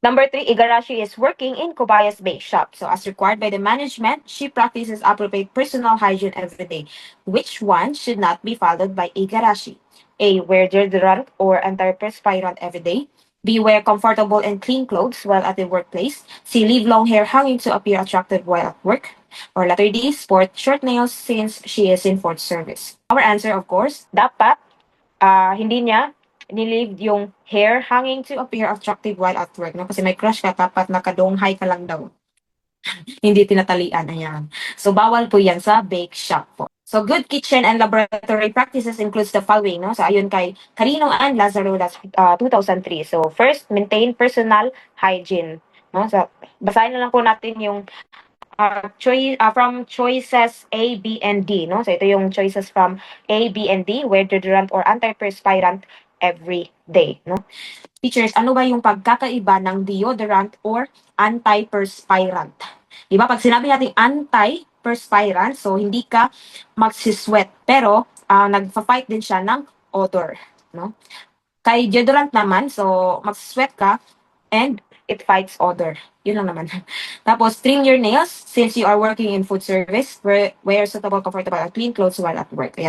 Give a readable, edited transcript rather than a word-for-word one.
Number 3, Igarashi is working in Kobaya's bake shop. So as required by the management, she practices appropriate personal hygiene every day. Which one should not be followed by Igarashi? A. Wear deodorant or antiperspirant every day. B. Wear comfortable and clean clothes while at the workplace. C. Leave long hair hanging to appear attractive while at work. Or letter D. Sport short nails since she is in fourth service. Our answer, of course, dapat hindi niya nilive yung hair hanging to appear attractive while at work. No? Kasi may crush ka, dapat nakadonghay ka lang daw. Hindi tinatalian. Ayan. So, bawal po yan sa bake shop po. So, good kitchen and laboratory practices includes the following. No? So, ayun kay Carino and Lazaro, that's 2003. So, first, maintain personal hygiene. No? So, basahin na lang po natin yung from choices A, B, and D. No? So, ito yung choices from A, B, and D, wear deodorant or antiperspirant every day. No? Teachers, ano ba yung pagkakaiba ng deodorant or antiperspirant? Diba? Pag sinabi natin antiperspirant, so hindi ka magsisweat. Pero, nagfa-fight din siya ng odor. No? Kay deodorant naman, so magsisweat ka and it fights odor. Yun lang naman. Tapos, trim your nails since you are working in food service. Wear suitable, comfortable, and clean clothes while at work. Ayan.